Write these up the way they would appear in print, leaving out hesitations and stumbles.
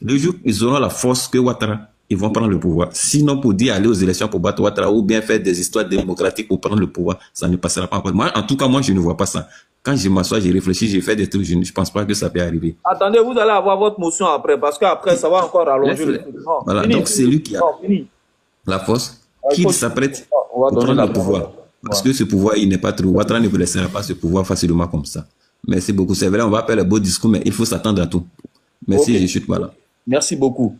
Le jour ils auront la force que Ouattara, ils vont prendre le pouvoir. Sinon, pour dire aller aux élections pour battre Ouattara ou bien faire des histoires démocratiques pour prendre le pouvoir, ça ne passera pas. Moi, en tout cas, moi, je ne vois pas ça. Quand je m'assois, je réfléchis, je fais des trucs, je ne pense pas que ça peut arriver. Attendez, vous allez avoir votre motion après, parce qu'après, ça va encore rallonger le truc. Voilà, donc c'est lui qui a la force, qui s'apprête pour prendre le pouvoir. Parce que ce pouvoir, il n'est pas trop. Ouattara ne vous laissera pas ce pouvoir facilement comme ça. Merci beaucoup. C'est vrai, on va faire le beau discours, mais il faut s'attendre à tout. Merci, je chute pas là. Merci beaucoup.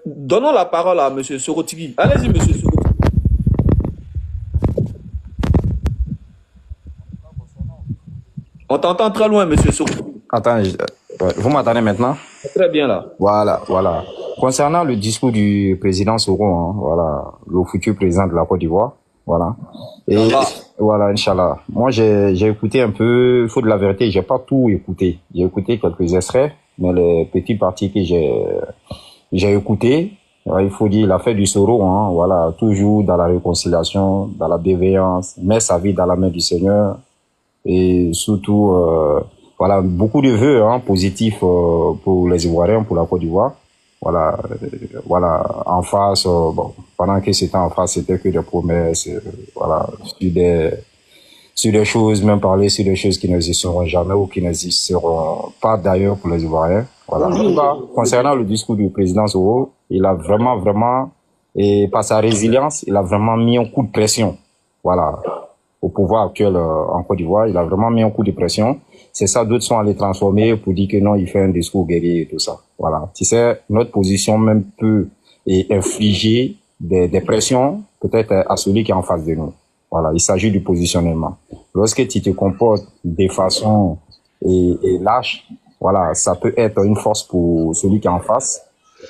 Donnons la parole à M. Sorotigui. Allez-y, M. Sorotigui. On t'entend très loin, M. Sorotigui. Attends, vous m'entendez maintenant? Très bien là. Voilà, voilà. Concernant le discours du président Soro, hein, voilà, le futur président de la Côte d'Ivoire, voilà. Et voilà, Inch'Allah. Moi, j'ai écouté un peu, il faut de la vérité, j'ai pas tout écouté. J'ai écouté quelques extraits, mais les petits parties que j'ai écouté, il faut dire l'affaire du Soro, hein, voilà, toujours dans la réconciliation, dans la bienveillance, met sa vie dans la main du Seigneur et surtout, voilà, beaucoup de vœux, hein, positifs pour les Ivoiriens, pour la Côte d'Ivoire. Voilà, voilà, en face, bon, pendant que c'était en face, c'était que des promesses, voilà, sur des choses, même parler sur des choses qui n'existeront jamais ou qui n'existeront pas d'ailleurs pour les Ivoiriens. Voilà. En tout cas, concernant le discours du président Soro, il a vraiment, et par sa résilience, il a vraiment mis un coup de pression. Voilà. Au pouvoir actuel en Côte d'Ivoire, il a vraiment mis un coup de pression. C'est ça, d'autres sont allés transformer pour dire que non, il fait un discours guerrier et tout ça. Voilà. Tu sais, notre position même peut infliger des pressions, peut-être à celui qui est en face de nous. Voilà. Il s'agit du positionnement. Lorsque tu te comportes de façon et lâche, voilà, ça peut être une force pour celui qui est en face.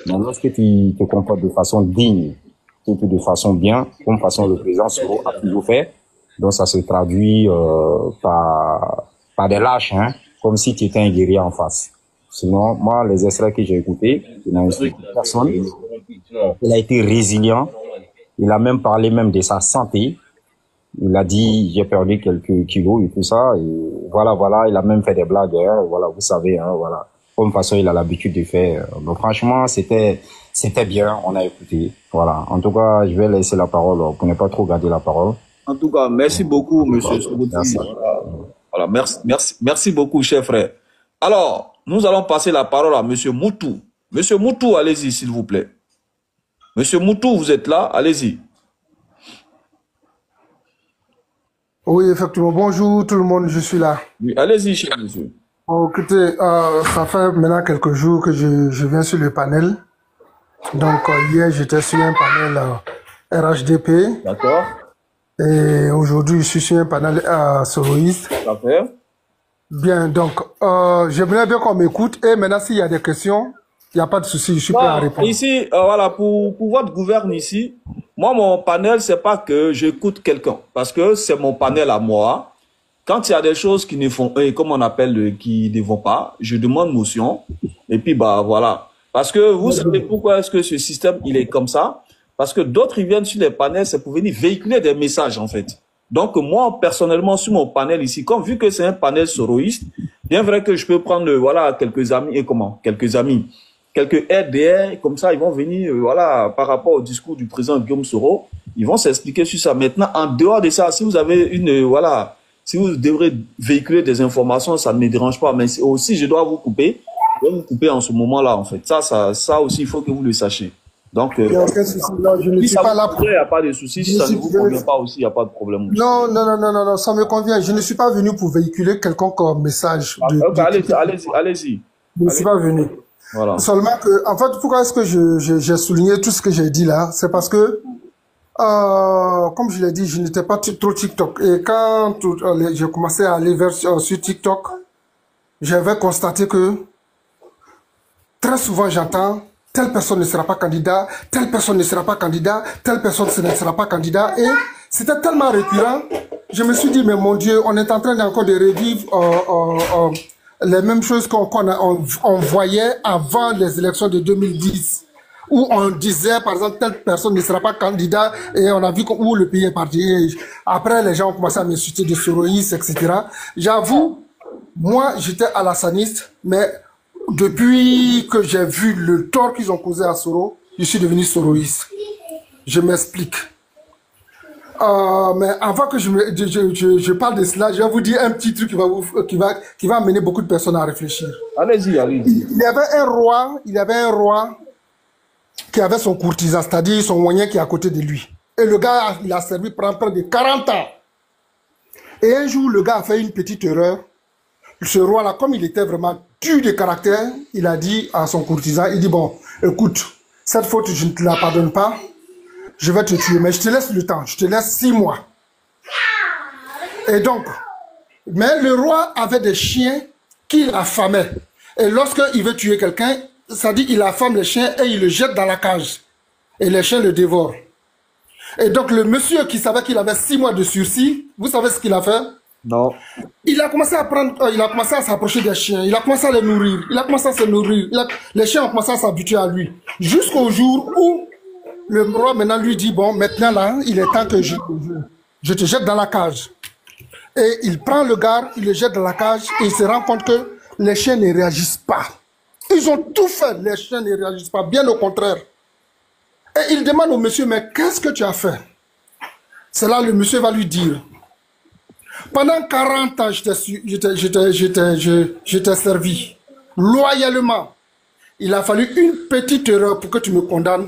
Mais lorsque tu te comportes de façon digne, surtout de façon bien, comme façon le président Soro a toujours fait, donc ça se traduit par des lâches, hein, comme si tu étais un guerrier en face. Sinon, moi, les extraits que j'ai écoutés, il n'a insulté personne. Il a été résilient. Il a même parlé même de sa santé. Il a dit, j'ai perdu quelques kilos et tout ça. Et voilà, il a même fait des blagues, hein, voilà, vous savez, hein, voilà. Comme façon, il a l'habitude de faire. Donc, franchement, c'était bien, on a écouté. Voilà. En tout cas, je vais laisser la parole pour ne pas trop garder la parole. En tout cas, merci beaucoup, monsieur Sorotigui. Voilà, merci beaucoup, cher frère. Alors, nous allons passer la parole à monsieur Moutou. Monsieur Moutou, allez-y, s'il vous plaît. Monsieur Moutou, vous êtes là, allez-y. Oui, effectivement. Bonjour tout le monde, je suis là. Oui, allez-y, cher monsieur. Bon, écoutez, ça fait maintenant quelques jours que je viens sur le panel. Donc, hier, j'étais sur un panel RHDP. D'accord. Et aujourd'hui, je suis sur un panel soloiste. Parfait. Bien, donc, j'aimerais bien qu'on m'écoute. Et maintenant, s'il y a des questions, il n'y a pas de souci, je suis prêt à répondre. Ici, voilà, pour votre gouverne ici, moi, mon panel, c'est pas que j'écoute quelqu'un, parce que c'est mon panel à moi. Quand il y a des choses qui ne font, comme on appelle, qui ne vont pas, je demande motion. Et puis, bah, voilà. Parce que vous savez pourquoi est-ce que ce système, il est comme ça? Parce que d'autres, ils viennent sur les panels, c'est pour venir véhiculer des messages, en fait. Donc, moi, personnellement, sur mon panel ici, comme vu que c'est un panel soroïste, bien vrai que je peux prendre, voilà, quelques amis, quelques RDR, comme ça, ils vont venir, voilà, par rapport au discours du président Guillaume Soro, ils vont s'expliquer sur ça. Maintenant, en dehors de ça, si vous avez voilà, si vous devrez véhiculer des informations, ça ne me dérange pas, mais aussi, je dois vous couper en ce moment-là, en fait. Ça aussi, il faut que vous le sachiez. Donc, il n'y a aucun souci. Non, je ne suis pas là pour... Il n'y a pas de souci. Si ça ne vous convient pas aussi, il n'y a pas de problème. Non, ça me convient. Je ne suis pas venu pour véhiculer quelconque message. Allez-y. Je ne suis pas venu. Voilà. Seulement que, en fait, pourquoi est-ce que j'ai souligné tout ce que j'ai dit là? C'est parce que, comme je l'ai dit, je n'étais pas trop TikTok. Et quand j'ai commencé à aller sur TikTok, j'avais constaté que très souvent j'entends telle personne ne sera pas candidat, telle personne ne sera pas candidat, telle personne ne sera pas candidat. Et c'était tellement récurrent, je me suis dit, mais mon Dieu, on est en train encore de revivre les mêmes choses qu'on voyait avant les élections de 2010, où on disait, par exemple, telle personne ne sera pas candidat, et on a vu où le pays est parti. Et après, les gens ont commencé à m'insulter de soroïstes, etc. J'avoue, moi, j'étais alassaniste, mais depuis que j'ai vu le tort qu'ils ont causé à Soro, je suis devenu soroïste. Je m'explique. Mais avant que je parle de cela, je vais vous dire un petit truc qui va amener beaucoup de personnes à réfléchir. Allez-y, allez-y. Il y avait un roi qui avait son courtisan, c'est-à-dire son moyen qui est à côté de lui. Et le gars, il a servi pendant près de 40 ans. Et un jour, le gars a fait une petite erreur. Ce roi-là, comme il était vraiment dur de caractère, il a dit à son courtisan, il dit, bon, écoute, cette faute, je ne te la pardonne pas. Je vais te tuer, mais je te laisse le temps. Je te laisse 6 mois. Et donc, mais le roi avait des chiens qu'il affamait. Et lorsqu'il veut tuer quelqu'un, ça dit il affame les chiens et il le jette dans la cage. Et les chiens le dévorent. Et donc le monsieur qui savait qu'il avait 6 mois de sursis, vous savez ce qu'il a fait? Non. Il a commencé à s'approcher des chiens. Il a commencé à les nourrir. Il a commencé à se nourrir. Les chiens ont commencé à s'habituer à lui. Jusqu'au jour où le roi maintenant lui dit, bon, maintenant là, il est temps que je te jette dans la cage. Et il prend le gars, il le jette dans la cage et il se rend compte que les chiens ne réagissent pas. Ils ont tout fait, les chiens ne réagissent pas, bien au contraire. Et il demande au monsieur, mais qu'est-ce que tu as fait? C'est là le monsieur va lui dire, pendant 40 ans, je t'ai servi loyalement. Il a fallu une petite erreur pour que tu me condamnes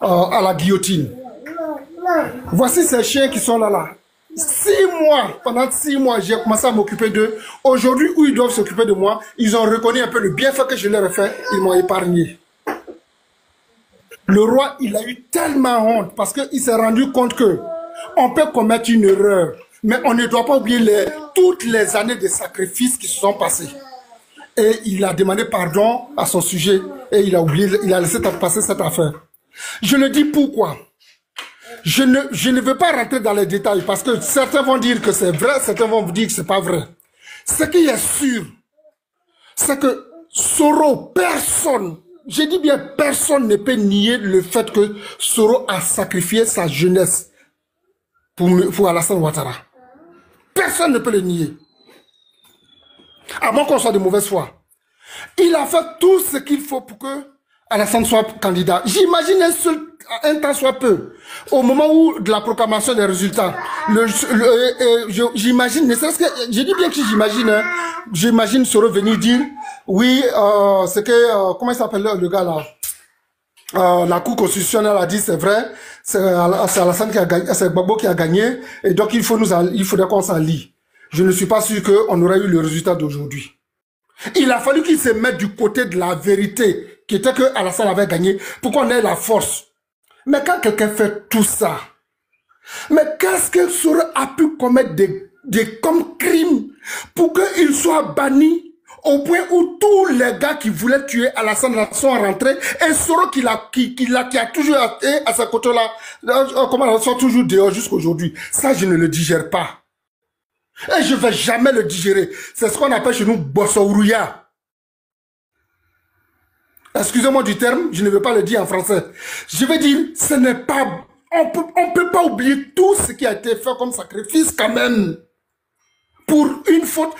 à la guillotine. Voici ces chiens qui sont là. 6 mois, pendant 6 mois, j'ai commencé à m'occuper d'eux. Aujourd'hui, où ils doivent s'occuper de moi, ils ont reconnu un peu le bienfait que je leur ai fait. Ils m'ont épargné. Le roi, il a eu tellement honte parce qu'il s'est rendu compte que on peut commettre une erreur, mais on ne doit pas oublier toutes les années de sacrifices qui se sont passés. Et il a demandé pardon à son sujet et il a laissé passer cette affaire. Je le dis pourquoi? Je ne veux pas rentrer dans les détails parce que certains vont dire que c'est vrai, certains vont vous dire que c'est pas vrai. Ce qui est sûr, c'est que Soro, personne, je dis bien personne ne peut nier le fait que Soro a sacrifié sa jeunesse pour Alassane Ouattara. Personne ne peut le nier. À moins qu'on soit de mauvaise foi. Il a fait tout ce qu'il faut pour que Alassane soit candidat. J'imagine un temps soit peu, au moment où de la proclamation des résultats, j'imagine, ne serait-ce que, je dis bien que j'imagine, hein, j'imagine Soro venir dire, oui, c'est que, comment il s'appelle le gars là, la Cour constitutionnelle a dit c'est vrai, c'est Alassane qui a gagné, c'est Gbagbo qui a gagné, et donc il faudrait qu'on s'en lie. Je ne suis pas sûr qu'on aurait eu le résultat d'aujourd'hui. Il a fallu qu'il se mette du côté de la vérité, qui était que Alassane avait gagné, pour qu'on ait la force. Mais quand quelqu'un fait tout ça, mais qu'est-ce que Soro a pu commettre comme crime pour qu'il soit banni au point où tous les gars qui voulaient tuer Alassane sont rentrés et Soro qui a toujours été à ce côté-là, comment ils sont toujours dehors jusqu'aujourd'hui. Ça, je ne le digère pas. Et je ne vais jamais le digérer. C'est ce qu'on appelle chez nous Bossorouya. Excusez-moi du terme, je ne veux pas le dire en français. Je veux dire, ce n'est pas... On peut pas oublier tout ce qui a été fait comme sacrifice quand même. Pour une faute,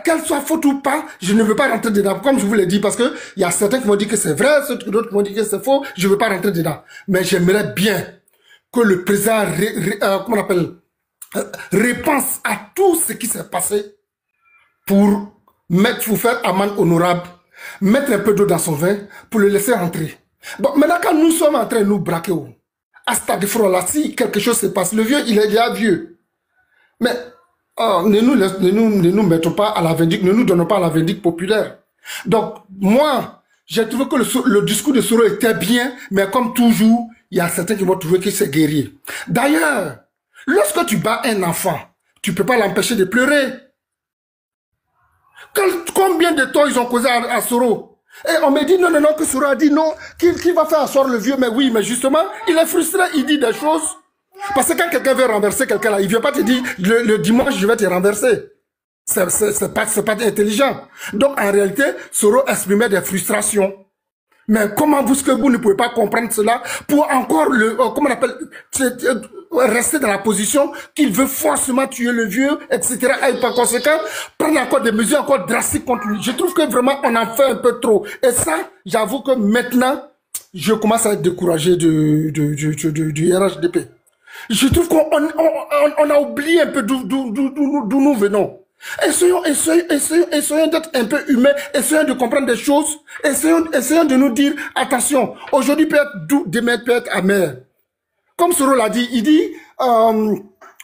qu'elle soit faute ou pas, je ne veux pas rentrer dedans. Comme je vous l'ai dit, parce que il y a certains qui m'ont dit que c'est vrai, d'autres qui m'ont dit que c'est faux. Je ne veux pas rentrer dedans. Mais j'aimerais bien que le président, comment on appelle, repense à tout ce qui s'est passé pour faire amende honorable, mettre un peu d'eau dans son vin pour le laisser rentrer. Bon, maintenant quand nous sommes en train de nous braquer, à stade de front là, si quelque chose se passe, le vieux, il est déjà vieux. Mais ne nous mettons pas à la vindicte, ne nous donnons pas à la vindicte populaire. Donc, moi, j'ai trouvé que le discours de Soro était bien, mais comme toujours, il y a certains qui vont trouver que c'est guerrier. D'ailleurs, lorsque tu bats un enfant, tu ne peux pas l'empêcher de pleurer. Combien de temps ils ont causé à Soro? Et on me dit non, que Soro a dit non, qu'il va faire asseoir le vieux. Mais oui, mais justement, il est frustré, il dit des choses. Parce que quand quelqu'un veut renverser quelqu'un là, il ne vient pas te dire le dimanche je vais te renverser. C'est pas intelligent. Donc en réalité, Soro exprimait des frustrations. Mais comment est-ce que vous ne pouvez pas comprendre cela pour encore comment on appelle, rester dans la position qu'il veut forcément tuer le vieux, etc. Et par conséquent, prendre encore des mesures encore drastiques contre lui. Je trouve que vraiment, on en fait un peu trop. Et ça, j'avoue que maintenant, je commence à être découragé du RHDP. Je trouve qu'on a oublié un peu d'où nous venons. Essayons d'être un peu humains, essayons de comprendre des choses, essayons de nous dire, attention, aujourd'hui peut être doux, demain peut être amer. Comme Soro l'a dit, il dit,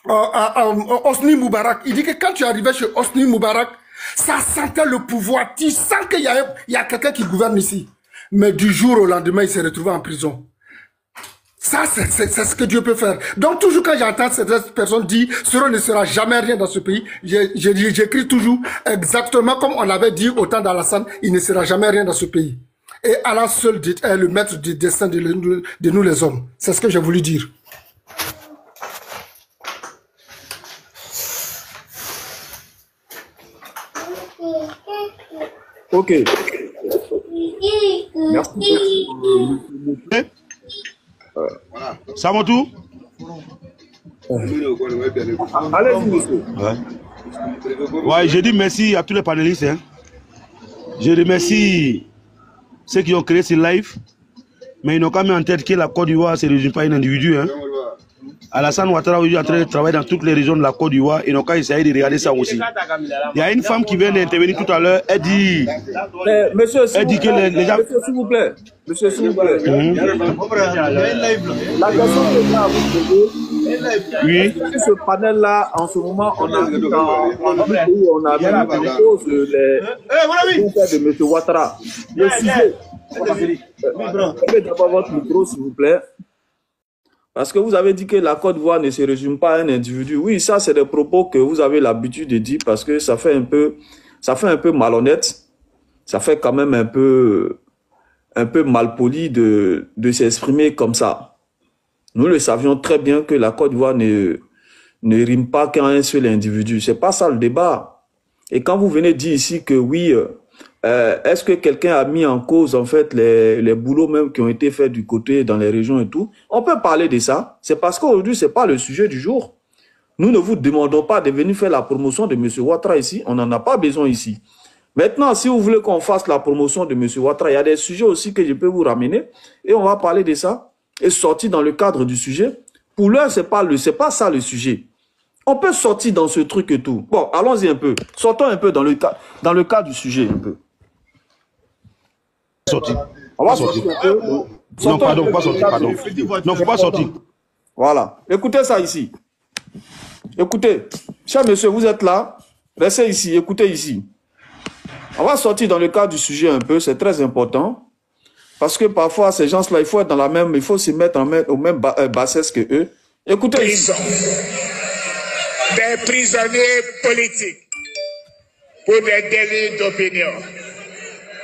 Hosni Moubarak, il dit que quand tu arrivais chez Hosni Moubarak, ça sentait le pouvoir, tu sens qu'il y a quelqu'un qui gouverne ici. Mais du jour au lendemain, il s'est retrouvé en prison. Ça, c'est ce que Dieu peut faire. Donc, toujours quand j'entends cette personne dire « Soro ne sera jamais rien dans ce pays », j'écris toujours exactement comme on avait dit au temps d'Alassane, il ne sera jamais rien dans ce pays. Et Allah seul est le maître du destin de nous les hommes. C'est ce que j'ai voulu dire. Ok. Merci. Voilà. C'est à mon tour. Allez-y, monsieur. Ouais, je dis merci à tous les panélistes. Hein. Je remercie ceux qui ont créé ce live, mais ils n'ont pas mis en tête que la Côte d'Ivoire, ce ne résume pas un individu. Hein. Alassane Ouattara aujourd'hui est en train de travailler dans toutes les régions de la Côte d'Ivoire. Ils n'ont qu'à essayer de regarder ça aussi. Il y a une femme qui vient d'intervenir tout à l'heure. Elle dit, monsieur, elle dit que les gens... Monsieur, s'il vous plaît. Monsieur, s'il vous plaît. La question que j'ai à vous poser, oui. Ce panel-là, en ce moment, on a vu on a vu en cause les de M. Ouattara. Le sujet. Mettez d'abord votre micro, s'il vous plaît. Parce que vous avez dit que la Côte d'Ivoire ne se résume pas à un individu. Oui, ça, c'est des propos que vous avez l'habitude de dire parce que ça fait un peu malhonnête. Ça fait quand même un peu malpoli de s'exprimer comme ça. Nous le savions très bien que la Côte d'Ivoire ne rime pas qu'à un seul individu. C'est pas ça le débat. Et quand vous venez dire ici que oui, est-ce que quelqu'un a mis en cause en fait les boulots même qui ont été faits du côté dans les régions et tout, on peut parler de ça. C'est parce qu'aujourd'hui, c'est pas le sujet du jour. Nous ne vous demandons pas de venir faire la promotion de M. Ouattara ici. On n'en a pas besoin ici. Maintenant, si vous voulez qu'on fasse la promotion de M. Ouattara, il y a des sujets aussi que je peux vous ramener et on va parler de ça et sortir dans le cadre du sujet. Pour l'heure, c'est pas ça le sujet. On peut sortir dans ce truc et tout. Bon, allons-y un peu. Sortons un peu dans le cas du sujet un peu. Sortir. On va sortir un peu. Non, pardon, pas sortir, pardon. Non, faut pas sortir. Voilà. Écoutez ça ici. Écoutez. Cher monsieur, vous êtes là. Restez ici. Écoutez ici. On va sortir dans le cadre du sujet un peu. C'est très important. Parce que parfois, ces gens-là, il faut être dans la même, il faut se mettre au même bassesse que eux. Écoutez ici. Des prisonniers politiques pour des délits d'opinion.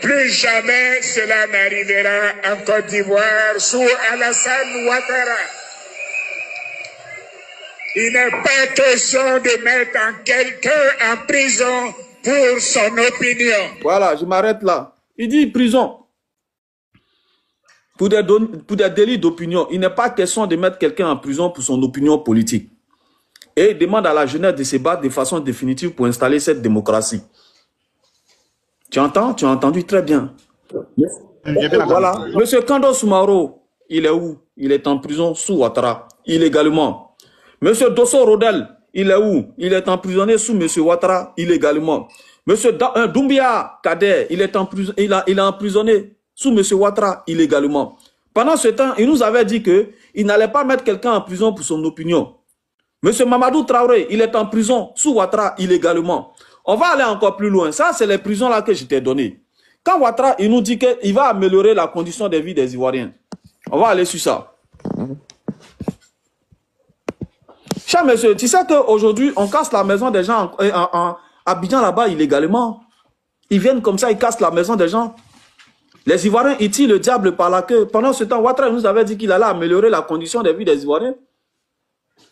Plus jamais cela n'arrivera en Côte d'Ivoire sous Alassane Ouattara. Il n'est pas question de mettre quelqu'un en prison pour son opinion. Voilà, je m'arrête là. Il dit prison. Pour des délits d'opinion. Il n'est pas question de mettre quelqu'un en prison pour son opinion politique. Et il demande à la jeunesse de se battre de façon définitive pour installer cette démocratie. Tu entends? Tu as entendu très bien. Voilà. Monsieur Kando Soumaro, il est où? Il est en prison sous Ouattara, illégalement. Monsieur Dosso Rodel, il est où? Il est emprisonné sous Monsieur Ouattara, illégalement. Monsieur Doumbia Kader, il est emprisonné sous Monsieur Ouattara, illégalement. Pendant ce temps, il nous avait dit qu'il n'allait pas mettre quelqu'un en prison pour son opinion. Monsieur Mamadou Traoré, il est en prison sous Ouattara illégalement. On va aller encore plus loin. Ça, c'est les prisons là que je t'ai données. Quand Ouattara, il nous dit qu'il va améliorer la condition de vie des Ivoiriens. On va aller sur ça. Cher monsieur, tu sais qu'aujourd'hui, on casse la maison des gens en Abidjan là-bas illégalement. Ils viennent comme ça, ils cassent la maison des gens. Les Ivoiriens, ils tirent le diable par la queue. Pendant ce temps, Ouattara nous avait dit qu'il allait améliorer la condition de vie des Ivoiriens.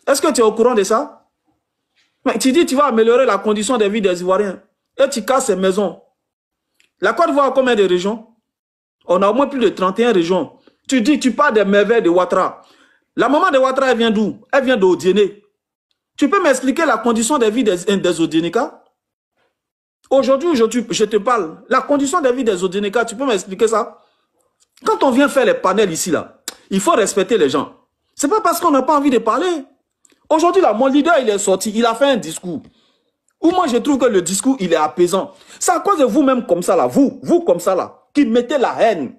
Est-ce que tu es au courant de ça? Mais tu dis tu vas améliorer la condition de vie des Ivoiriens et tu casses ces maisons. La Côte d'Ivoire a combien de régions? On a au moins plus de 31 régions. Tu dis, tu parles des merveilles de Ouattara. La maman de Ouattara, elle vient d'où? Elle vient d'Odiéné. Tu peux m'expliquer la condition de vie des Odienékas? Aujourd'hui, je te parle. La condition de vie des Odienékas, tu peux m'expliquer ça? Quand on vient faire les panels ici, là, il faut respecter les gens. C'est pas parce qu'on n'a pas envie de parler. Aujourd'hui, là, mon leader, il est sorti, il a fait un discours. Où moi, je trouve que le discours, il est apaisant. C'est à cause de vous-même comme ça, là, vous comme ça, là, qui mettez la haine.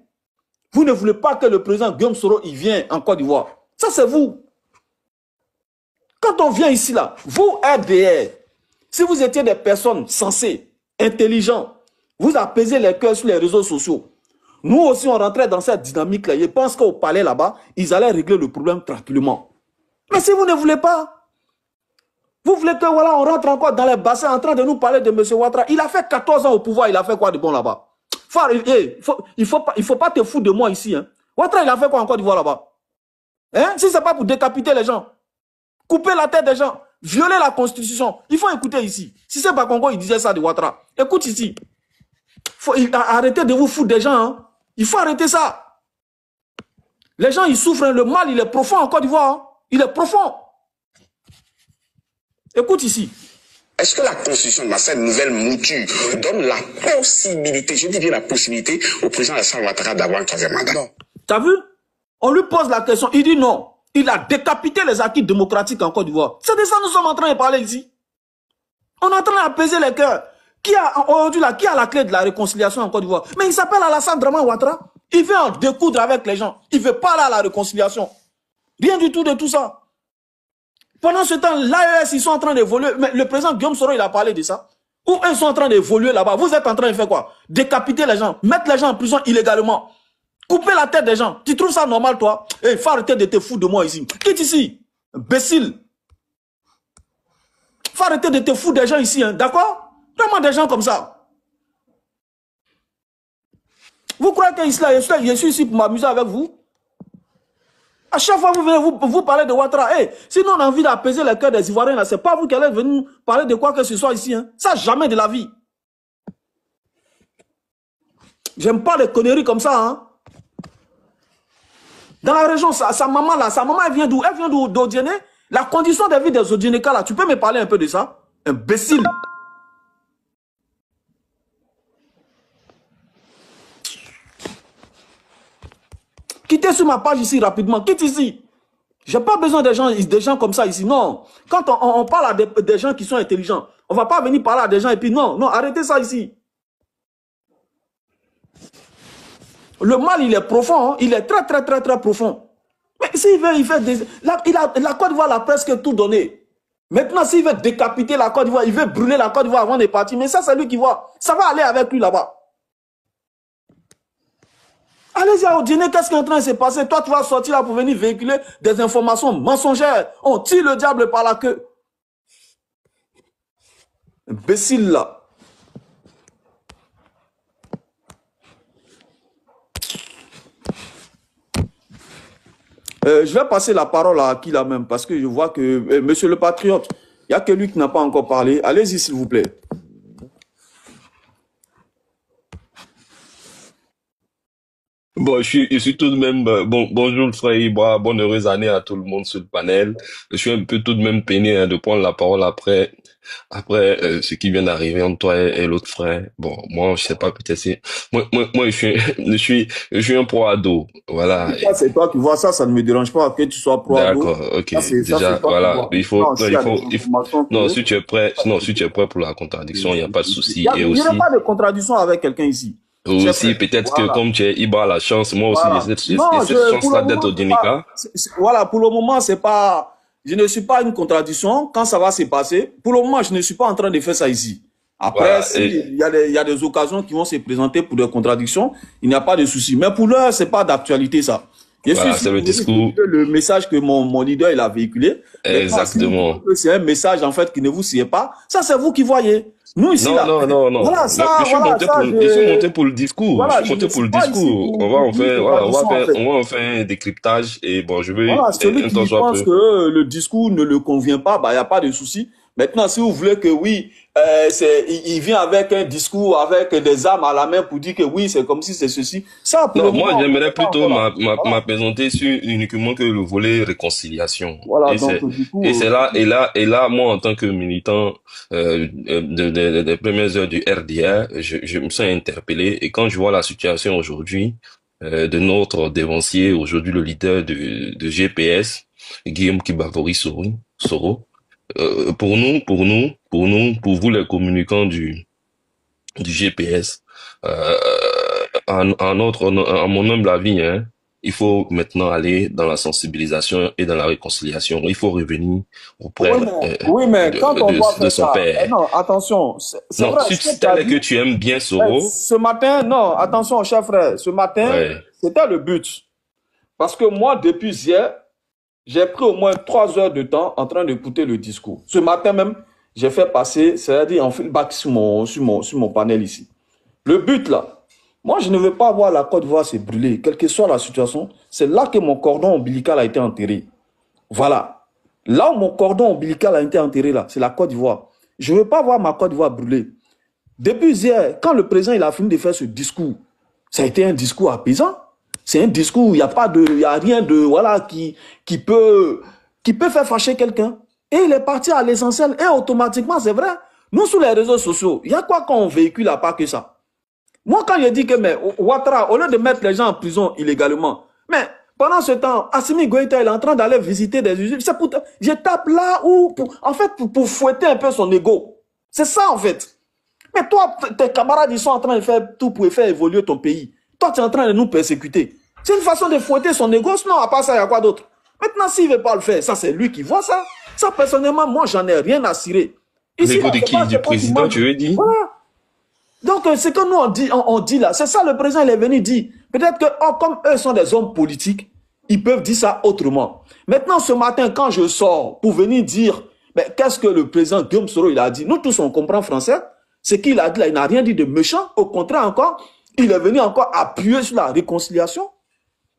Vous ne voulez pas que le président Guillaume Soro, il vienne en Côte d'Ivoire. Ça, c'est vous. Quand on vient ici, là, vous, RDR, si vous étiez des personnes sensées, intelligentes, vous apaisez les cœurs sur les réseaux sociaux. Nous aussi, on rentrait dans cette dynamique-là. Je pense qu'au palais là-bas, ils allaient régler le problème tranquillement. Mais si vous ne voulez pas, vous voulez que, voilà, on rentre encore dans les bassins en train de nous parler de M. Ouattara. Il a fait 14 ans au pouvoir, il a fait quoi de bon là-bas? Il faut pas te foutre de moi ici. Hein. Ouattara, il a fait quoi en Côte d'Ivoire là-bas? Hein? Si ce n'est pas pour décapiter les gens, couper la tête des gens, violer la constitution, il faut écouter ici. Si c'est pas Congo, il disait ça de Ouattara. Écoute ici. Arrêtez de vous foutre des gens. Hein. Il faut arrêter ça. Les gens, ils souffrent. Le mal, il est profond en Côte d'Ivoire. Hein. Il est profond. Écoute ici. Est-ce que la constitution de cette nouvelle mouture donne la possibilité, je dis bien la possibilité, au président Alassane Ouattara d'avoir un troisième mandat? T'as vu? On lui pose la question. Il dit non. Il a décapité les acquis démocratiques en Côte d'Ivoire. C'est de ça que nous sommes en train de parler ici. On est en train d'apaiser les cœurs. Aujourd'hui, qui a la clé de la réconciliation en Côte d'Ivoire? Mais il s'appelle Alassane Draman Ouattara. Il veut en découdre avec les gens. Il ne veut pas aller à la réconciliation. Rien du tout de tout ça. Pendant ce temps, l'AES, ils sont en train d'évoluer. Mais le président Guillaume Soro, il a parlé de ça. Ou ils sont en train d'évoluer là-bas. Vous êtes en train de faire quoi? Décapiter les gens. Mettre les gens en prison illégalement. Couper la tête des gens. Tu trouves ça normal, toi? Il faut arrêter de te foutre de moi ici. Quitte ici. Imbécile. Il faut arrêter de te foutre des gens ici. Hein. D'accord? Vraiment des gens comme ça. Vous croyez que je suis ici pour m'amuser avec vous? À chaque fois que vous venez, vous parlez de Ouattara. Hey, sinon on a envie d'apaiser le cœur des Ivoiriens, ce n'est pas vous qui allez venir parler de quoi que ce soit ici. Hein. Ça, jamais de la vie. J'aime pas les conneries comme ça. Hein. Dans la région, sa maman là, elle vient d'où? Elle vient d'Odiéné. La condition de vie des Odienékas là, tu peux me parler un peu de ça? Imbécile. Quittez sur ma page ici rapidement. Quitte ici. Je n'ai pas besoin des gens comme ça ici. Non. Quand on parle à des gens qui sont intelligents, on ne va pas venir parler à des gens et puis non, arrêtez ça ici. Le mal, il est profond. Hein. Il est très, très, très, très profond. Mais s'il veut, il fait des... La Côte d'Ivoire a presque tout donné. Maintenant, s'il veut décapiter la Côte d'Ivoire, il veut brûler la Côte d'Ivoire avant de partir. Mais ça, c'est lui qui voit. Ça va aller avec lui là-bas. Allez-y à Odiéné, qu'est-ce qui est en train de se passer? Toi, tu vas sortir là pour venir véhiculer des informations mensongères. On tire le diable par la queue. Imbécile là. Je vais passer la parole à qui là même, parce que je vois que monsieur le patriote, il n'y a que lui qui n'a pas encore parlé. Allez-y s'il vous plaît. Bon, je suis tout de même, bonjour frère Ibra, bonne heureuse année à tout le monde sur le panel. Je suis un peu tout de même peiné de prendre la parole après ce qui vient d'arriver entre toi et l'autre frère. Bon, moi, je sais pas, peut-être c'est, moi, je suis un pro-ado, voilà. C'est toi qui vois ça, ça ne me dérange pas que tu sois pro-ado. D'accord, ok, déjà, voilà, non, si tu es prêt pour la contradiction, il n'y a pas de souci. Il n'y a pas de contradiction avec quelqu'un ici. Aussi, peut-être que comme tu es Ibra la chance, moi aussi, j'ai cette chance-là d'être au Dinika. Voilà, pour le moment, c'est pas, je ne suis pas une contradiction. Quand ça va se passer, pour le moment, je ne suis pas en train de faire ça ici. Après, voilà, il y a des occasions qui vont se présenter pour des contradictions, il n'y a pas de souci. Mais pour l'heure, c'est pas d'actualité, ça. C'est le discours. Le message que mon leader, il a véhiculé. Exactement. C'est un message, en fait, qui ne vous sied pas. Ça, c'est vous qui voyez. Nous, ici, non. Voilà, je suis monté pour le discours. Voilà, je suis monté pour le discours. On va en faire un décryptage et bon, je vais... Voilà, celui qui pense que le discours ne le convient pas, bah, il n'y a pas de souci. Maintenant, si vous voulez que oui, il vient avec un discours, avec des armes à la main pour dire que oui, c'est comme si c'est ceci. Ça, pour non, moi, j'aimerais plutôt m'apaisanter sur uniquement que le volet réconciliation. Voilà, et c'est là, moi, en tant que militant des premières heures du RDR, je me sens interpellé. Et quand je vois la situation aujourd'hui de notre dévancier, aujourd'hui le leader de GPS, Guillaume Kibavori Soro, pour vous les communicants du GPS, à mon humble avis, hein, il faut maintenant aller dans la sensibilisation et dans la réconciliation. Il faut revenir auprès de son père. Non, attention. C'est non, vrai, si tel que tu aimes bien Soro. Ce matin, non, attention, cher frère. Ce matin, c'était le but. Parce que moi, depuis hier, j'ai pris au moins 3 heures de temps en train d'écouter le discours. Ce matin même, j'ai fait passer, c'est-à-dire en feedback sur mon panel ici. Le but là, moi je ne veux pas voir la Côte d'Ivoire se brûler, quelle que soit la situation. C'est là que mon cordon ombilical a été enterré. Voilà. Là où mon cordon ombilical a été enterré là, c'est la Côte d'Ivoire. Je ne veux pas voir ma Côte d'Ivoire brûler. Depuis hier, quand le président il a fini de faire ce discours, ça a été un discours apaisant. C'est un discours, il n'y a rien de, voilà, qui peut faire fâcher quelqu'un. Et il est parti à l'essentiel. Et automatiquement, c'est vrai, nous, sur les réseaux sociaux, il y a quoi qu'on véhicule à part que ça? Moi, quand je dis que, mais, Ouattara, au lieu de mettre les gens en prison illégalement, mais, pendant ce temps, Assimi Goïta, il est en train d'aller visiter des usines. C'est pour, je tape là où, pour fouetter un peu son ego. C'est ça, en fait. Mais toi, tes camarades, ils sont en train de faire tout pour faire évoluer ton pays. Toi, tu es en train de nous persécuter. C'est une façon de fouetter son égo. Sinon, à part ça, il y a quoi d'autre? Maintenant, s'il ne veut pas le faire, ça, c'est lui qui voit ça. Ça, personnellement, moi, j'en ai rien à cirer. L'égo de qui? Du président, tu veux dire? Voilà. Donc, ce que nous, on dit là, c'est ça, le président, il est venu dire. Peut-être que, comme eux sont des hommes politiques, ils peuvent dire ça autrement. Maintenant, ce matin, quand je sors pour venir dire, mais qu'est-ce que le président Guillaume Soro, il a dit? Nous tous, on comprend français. Ce qu'il a dit là, il n'a rien dit de méchant. Au contraire, encore, il est venu encore appuyer sur la réconciliation.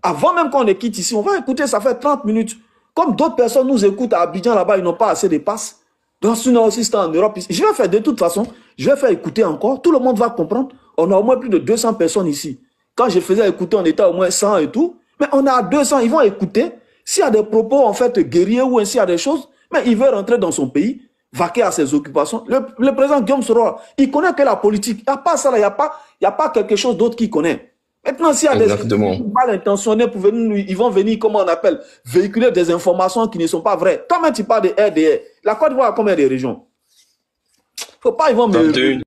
Avant même qu'on les quitte ici, on va écouter, ça fait 30 minutes. Comme d'autres personnes nous écoutent à Abidjan, là-bas, ils n'ont pas assez de passes. Dans ce nord aussi, c'est en Europe. Je vais faire de toute façon, je vais faire écouter encore. Tout le monde va comprendre. On a au moins plus de 200 personnes ici. Quand je faisais écouter, on était au moins 100 et tout. Mais on a 200, ils vont écouter. S'il y a des propos, en fait, guerriers ou s'il y a des choses, mais il veut rentrer dans son pays, vaquer à ses occupations. Le président Guillaume Soro, il connaît que la politique. Il n'y a pas ça là, il n'y a pas quelque chose d'autre qu'il connaît. Maintenant, s'il y a des mal intentionnés pour venir, ils vont venir, comment on appelle, véhiculer des informations qui ne sont pas vraies. Toi-même, tu parles de RDR. La Côte d'Ivoire a combien de régions? Faut pas, ils vont me...